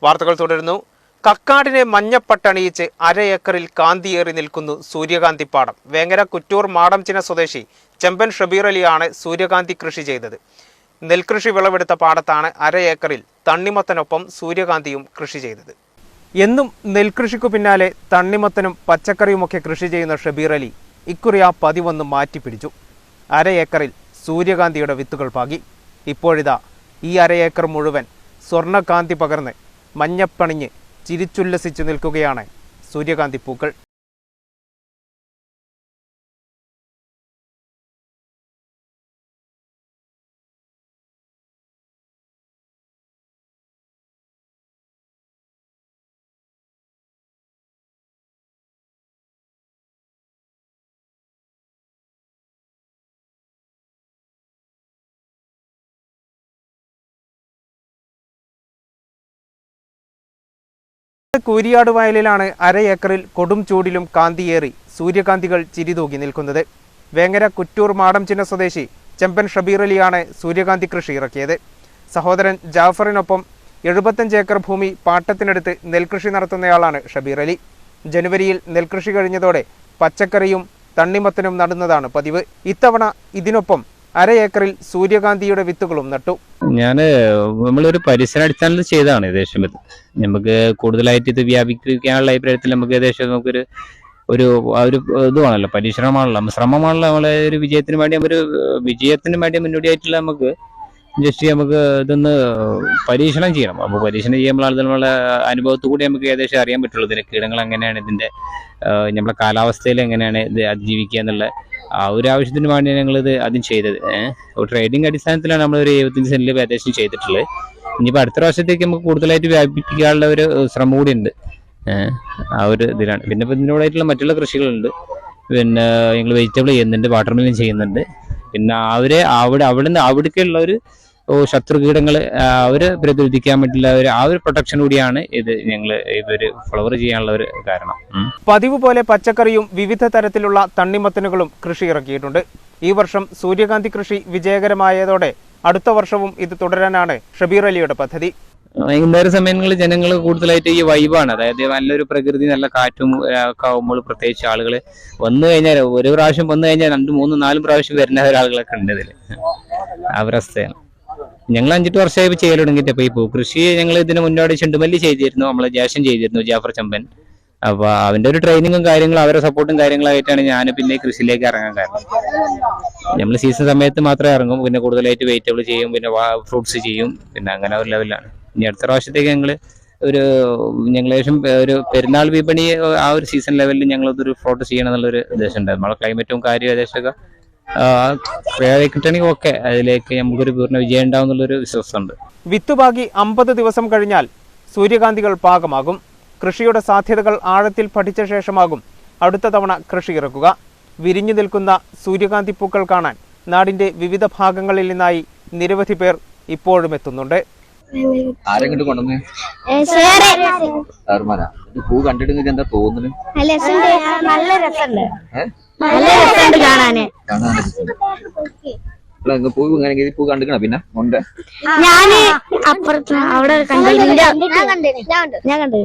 വാർത്തകൾ തുടരുന്നു. കക്കാടിനെ മഞ്ഞപ്പട്ടണിയിച്ച് അര ഏക്കറിൽ കാന്തിയേറി നിൽക്കുന്നു സൂര്യകാന്തിപ്പാടം. വേങ്ങര കുറ്റൂർ മാടംചിന സ്വദേശി ചെമ്പൻ ഷബീർ അലിയാണ് സൂര്യകാന്തി കൃഷി ചെയ്തത്. നെൽകൃഷി വിളവെടുത്ത പാടത്താണ് അര ഏക്കറിൽ തണ്ണിമത്തനൊപ്പം സൂര്യകാന്തിയും കൃഷി ചെയ്തത്. എന്നും നെൽകൃഷിക്കു പിന്നാലെ തണ്ണിമത്തനും പച്ചക്കറിയുമൊക്കെ കൃഷി ചെയ്യുന്ന ഷബീർ അലി ഇക്കുറി ആ പതിവൊന്ന് മാറ്റിപ്പിടിച്ചു. അര ഏക്കറിൽ സൂര്യകാന്തിയുടെ വിത്തുകൾ പാകി. ഇപ്പോഴിതാ ഈ അര ഏക്കർ മുഴുവൻ സ്വർണ്ണകാന്തി പകർന്ന് മഞ്ഞപ്പണിഞ്ഞ് ചിരിച്ചുല്ലസിച്ചു നിൽക്കുകയാണ് സൂര്യകാന്തി പൂക്കൾ. കൂരിയാട് വയലിലാണ് അര ഏക്കറിൽ കൊടും ചൂടിലും കാന്തിയേറി സൂര്യകാന്തികൾ ചിരിതൂകി നിൽക്കുന്നത്. വേങ്ങര കുറ്റൂർ മാടംചിന സ്വദേശി ചെമ്പൻ ഷബീർ അലിയാണ് സൂര്യകാന്തി കൃഷി ഇറക്കിയത്. സഹോദരൻ ജാഫറിനൊപ്പം 75 ഏക്കർ ഭൂമി പാട്ടത്തിനടുത്ത് നെൽകൃഷി നടത്തുന്നയാളാണ് ഷബീർ അലി. ജനുവരിയിൽ നെൽകൃഷി കഴിഞ്ഞതോടെ പച്ചക്കറിയും തണ്ണിമത്തനും നടുന്നതാണ് പതിവ്. ഇത്തവണ ഇതിനൊപ്പം അര ഏക്കറിൽ സൂര്യകാന്തിയുടെ വിത്തുകളും നട്ടു. നമ്മളൊരു പരിസരാടിസ്ഥാനത്തിൽ ചെയ്തതാണ് ഏകദേശം. നമുക്ക് കൂടുതലായിട്ട് ഇത് വ്യാപിക്കാനുള്ള അഭിപ്രായത്തിൽ നമുക്ക് ഏകദേശം നമുക്കൊരു ഒരു ഇത് വേണമല്ലോ, പരിശ്രമമാണല്ലോ, ശ്രമമാണല്ലോ. നമ്മളെ ഒരു വിജയത്തിന് വേണ്ടി മുന്നോടിയായിട്ടുള്ള നമുക്ക് ജസ്റ്റ് നമുക്ക് ഇതൊന്ന് പരീക്ഷണം ചെയ്യണം. അപ്പോൾ പരീക്ഷണം ചെയ്യുമ്പോഴാണ് നമ്മളെ അനുഭവത്തിൽ കൂടി നമുക്ക് ഏകദേശം അറിയാൻ പറ്റുള്ളൂ ഇതിന്റെ കീടങ്ങൾ എങ്ങനെയാണ്, ഇതിന്റെ നമ്മളെ കാലാവസ്ഥയിൽ എങ്ങനെയാണ് ഇത് അതിജീവിക്കുക എന്നുള്ള ആ ഒരു ആവശ്യത്തിന് വേണ്ടി ഞങ്ങളിത് ആദ്യം ചെയ്തത്. ട്രേഡിംഗ് അടിസ്ഥാനത്തിലാണ് നമ്മളൊരു 75 സെന്റിൽ ഏകദേശം ചെയ്തിട്ടുള്ളത്. ഇനിയിപ്പോൾ അടുത്ത പ്രാവശ്യത്തേക്ക് നമുക്ക് കൂടുതലായിട്ട് വ്യാപിപ്പിക്കാനുള്ള ഒരു ശ്രമം കൂടി ഉണ്ട്. ആ ഒരു ഇതിലാണ്. പിന്നെ ഇപ്പം ഇതിനോടായിട്ടുള്ള മറ്റുള്ള കൃഷികളുണ്ട്. പിന്നെ ഞങ്ങൾ വെജിറ്റബിൾ ചെയ്യുന്നുണ്ട്, വാട്ടർ മെലൺ ചെയ്യുന്നുണ്ട്. പിന്നെ അവിടേക്കുള്ള ഒരു ശത്രു കീടങ്ങൾ അവര് പ്രതിരോധിക്കാൻ പറ്റില്ല ആ ഒരു പ്രൊട്ടക്ഷൻ കൂടിയാണ് ഇത് ഇവര് ഫ്ലവർ ചെയ്യാനുള്ള ഒരു കാരണം. പതിവ് പോലെ പച്ചക്കറിയും വിവിധ തരത്തിലുള്ള തണ്ണിമത്തനുകളും കൃഷി ഇറക്കിയിട്ടുണ്ട്. ഈ വർഷം സൂര്യകാന്തി കൃഷി വിജയകരമായതോടെ അടുത്ത വർഷവും ഇത് തുടരാനാണ് ഷബീർ അലിയുടെ പദ്ധതി. വൈകുന്നേര സമയങ്ങളിൽ ജനങ്ങൾ കൂടുതലായിട്ട് ഈ വൈബാണ്, അതായത് നല്ലൊരു പ്രകൃതി, നല്ല കാറ്റും ഒക്കെ ആകുമ്പോൾ പ്രത്യേകിച്ച് ആളുകൾ വന്നു കഴിഞ്ഞാൽ ഒരു പ്രാവശ്യം വന്നു കഴിഞ്ഞാൽ 2, 3, 4 പ്രാവശ്യം വരുന്ന ഒരാളുകളൊക്കെ ഉണ്ട് ഇതിൽ. ആ അവസ്ഥയാണ്. ഞങ്ങൾ 5-8 വർഷമായി ചെയ്യൽ തുടങ്ങിയിട്ട്. അപ്പൊ ഈ പൂക്കൃഷി ഞങ്ങൾ ഇതിന് മുന്നോട്ട് ചെണ്ടുമല്ലി ചെയ്തിരുന്നു, നമ്മളെ ജാഷൻ ചെയ്തിരുന്നു, ജാഫർ ചെമ്പൻ. അപ്പൊ അവന്റെ ഒരു ട്രെയിനിങ്ങും കാര്യങ്ങളും അവരുടെ സപ്പോർട്ടും കാര്യങ്ങളായിട്ടാണ് ഞാൻ പിന്നെ കൃഷിയിലേക്ക് ഇറങ്ങാൻ കാരണം. നമ്മൾ സീസൺ സമയത്ത് മാത്രമേ ഇറങ്ങും. പിന്നെ കൂടുതലായിട്ട് വെജിറ്റബിൾ ചെയ്യും, പിന്നെ ഫ്രൂട്ട്സ് ചെയ്യും. പിന്നെ അങ്ങനെ ഒരു ലെവലാണ്. ഇനി അടുത്ത പ്രാവശ്യത്തേക്ക് ഞങ്ങൾ ഒരു പെരുന്നാൾ വിപണി ആ ഒരു സീസൺ ലെവലിൽ ഞങ്ങളതൊരു ഫ്ലോട്ട് ചെയ്യണം എന്നുള്ളൊരു ഉദ്ദേശം ഉണ്ട്. നമ്മളെ ക്ലൈമറ്റും കാര്യം ഏകദേശമൊക്കെ കിട്ടണമെങ്കിൽ ഒക്കെ അതിലേക്ക് നമുക്കൊരു പൂർണ്ണ വിജയം ഉണ്ടാവും എന്നുള്ളൊരു വിശ്വാസമുണ്ട്. വിത്തുപാകി 50 ദിവസം കഴിഞ്ഞാൽ സൂര്യകാന്തികൾ പാകമാകും. കൃഷിയുടെ സാധ്യതകൾ ആഴത്തിൽ പഠിച്ച ശേഷമാകും അടുത്ത തവണ കൃഷി ഇറക്കുക. വിരിഞ്ഞു നിൽക്കുന്ന സൂര്യകാന്തി പൂക്കൾ കാണാൻ നാടിന്റെ വിവിധ ഭാഗങ്ങളിൽ നിന്നായി നിരവധി പേർ ഇപ്പോഴും എത്തുന്നുണ്ട്. പൂ കണ്ടിട്ട് എന്താ തോന്നുന്നു? പൂ കണ്ടിക്കണ പിന്നെ ഉണ്ട്. ഞാന് അപ്പുറത്ത് അവിടെ കണ്ടില്ല, ഞാൻ കണ്ടു.